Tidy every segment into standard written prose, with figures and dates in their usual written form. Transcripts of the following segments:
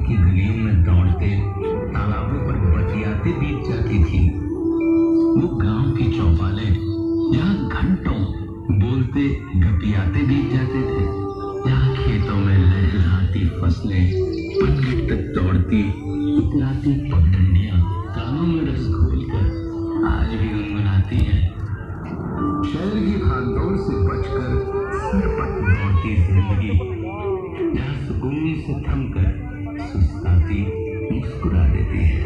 की गलियों में दौड़ते, तालाबों पर बतियाते बीत जाती थी। वो गांव की चौपालें जहाँ घंटों बोलते गपियाते बीत जाते थे, जहाँ खेतों में लहलहाती फसलें पनघट तक दौड़ती इतराती पगडंडियां कानों में रस घोलकर आज भी गुनगुनाती हैं। शहर की भागदौड़ से बचकर सरपट दौड़ती जिंदगी, जहाँ सुकून से थमकर सुस्ताती मुस्कुरा देती है।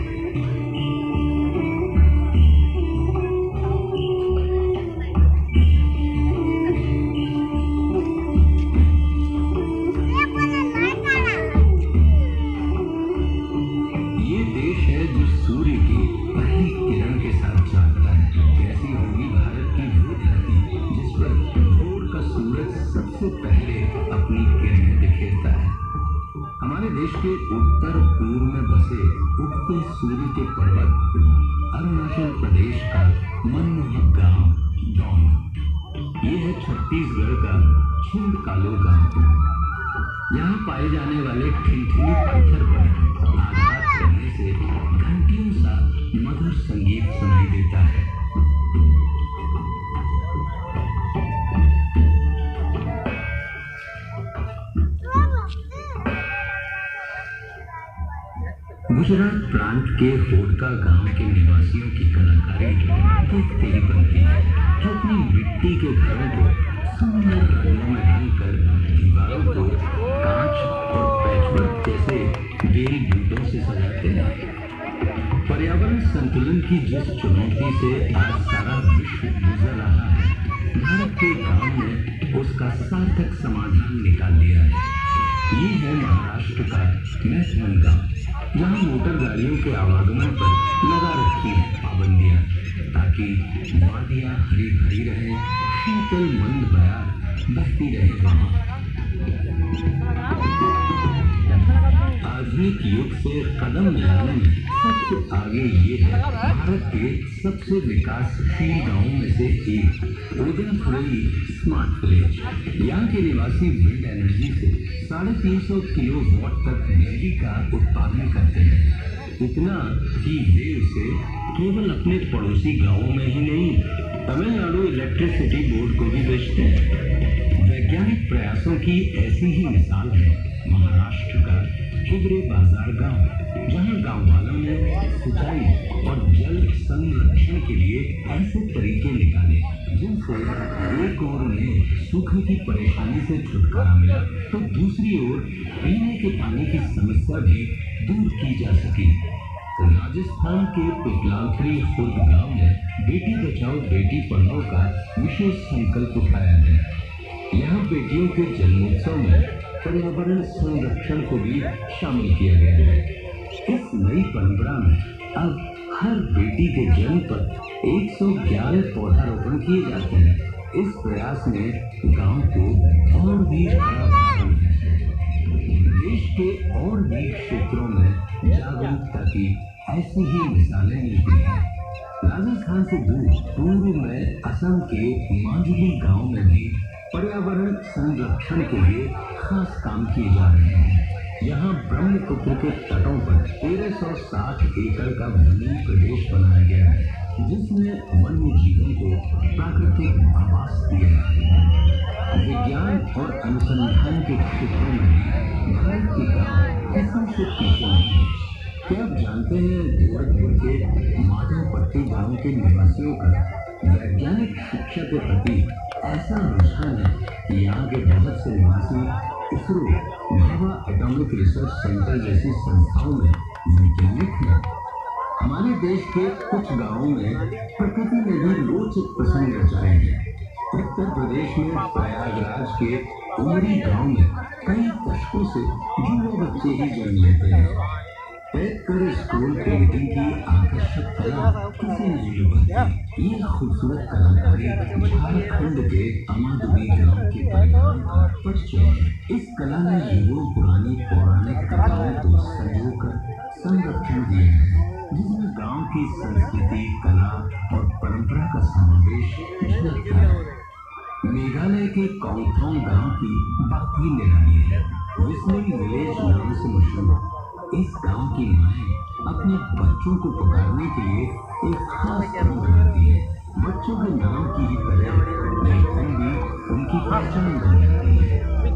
ये देश है जो सूर्य की पहली किरण के साथ जागता है। कैसी होगी भारत की वो धरती जिस पर भोर का सूरज सबसे पहले अपनी किरणें बिखेरता है। हमारे देश के उत्तर पूर्व में बसे उगते सूर्य के पर्वत अरुणाचल प्रदेश का मनमोहक गांव डोंग। ये है छत्तीसगढ़ का छिंदकालो गांव। यहाँ पाए जाने वाले ठिनठिनी पत्थर पर आघात करने से घंटियों सा मधुर संगीत सुनाई देता है। गुजरात प्रांत के होडका गांव के निवासियों की कलाकारी देखते ही बनती है, जो अपनी मिट्टी के घरों को सुंदर रंगों में रंग कर दीवारों को कांच और पैचवर्क जैसे बेल बूटों से सजाते हैं। पर्यावरण संतुलन की जिस चुनौती से आज सारा विश्व गुजर रहा है, भारत के गांव ने उसका सार्थक समाधान निकाल दिया है। ये है महाराष्ट्र का मैथमन गांव, जहाँ मोटर गाड़ियों के आवागमन पर लगा रखी है पाबंदियां, ताकि वादियां हरी भरी रहे, शीतल मंद बयार बहती रहे वहाँ। आधुनिक युग से कदम मिलाने में सबसे आगे ये है भारत के सबसे विकासशील गांवों में से एक उदयपुरी स्मार्ट विलेज। यहाँ के निवासी विंड एनर्जी से 350 किलोवाट तक बिजली का उत्पादन करते हैं। इतना कि वे उसे केवल अपने पड़ोसी गांवों में ही नहीं, तमिलनाडु इलेक्ट्रिसिटी बोर्ड को भी बेचते हैं। वैज्ञानिक प्रयासों की ऐसी ही मिसाल है महाराष्ट्र का हिवरे बाजार गांव, जहां गांव वालों ने सिंचाई और जल संरक्षण के लिए ऐसे तरीके निकाले जिनसे एक ओर उन्हें सूखे की परेशानी से छुटकारा मिला, तो दूसरी ओर पीने के पानी की समस्या भी दूर की जा सकी। राजस्थान के पिपलाखरी खुर्द गांव में बेटी बचाओ बेटी पढ़ाओ का विशेष संकल्प उठाया है। यहाँ बेटियों के जन्मोत्सव में पर्यावरण संरक्षण को भी शामिल किया गया है। इस नई परंपरा में अब हर बेटी के जन्म पर 111 पौधारोपण किए जाते हैं। इस प्रयास ने गांव को और भी बड़ा बनाया है। देश के और भी क्षेत्रों में जागरूकता की ऐसी ही मिसालें मिलती हैं। राजस्थान से दूर पूर्व में असम के माजुली गांव में भी पर्यावरण संरक्षण के लिए खास काम किए जा रहे हैं। यहाँ ब्रह्मपुत्र के तटों पर 1360 एकड़ का वन्य प्रदेश बनाया गया है, जिसमें वन्य जीवों को प्राकृतिक आवास दिया है। विज्ञान और अनुसंधान के क्षेत्रों में भारत के गांव किसी से पीछे नहीं है। क्या आप जानते हैं गोरखपुर के माधवपट्टी गांव के निवासियों का वैज्ञानिक शिक्षा के प्रति ऐसा रुझान है कि यहाँ के बहुत से निवासी ISRO, Bhabha atomic research centre जैसी संस्थाओं में वैज्ञानिक हैं। हमारे देश के कुछ गांवों में प्रकृति ने भी रोचक प्रसंग रचाए हैं। उत्तर प्रदेश में प्रयागराज के उमरी गांव में कई दशकों से युवा बच्चे ही जन्म लेते हैं। कर स्कूल पेंटिंग की आकर्षक कला किसी नहीं लुभाती। ये खूबसूरत कलाकारी झारखंड के अमादुरी गांव के परिवार का परिचय है। इस कला ने युगों पुरानी पौराणिक कलाओं को संजोकर संरक्षण दिया है, जिसमें गांव की संस्कृति, कला और परंपरा का समावेश झलकता है। मेघालय के कॉन्गथोंग गांव की बात ही निराली है। विस्लिंग विलेज नाम से मशहूर इस गांव की माएँ अपने बच्चों को पुकारने के लिए एक खास धुन बनाती है। बच्चों के नाम की ही तरह नई धुन भी उनकी पहचान बन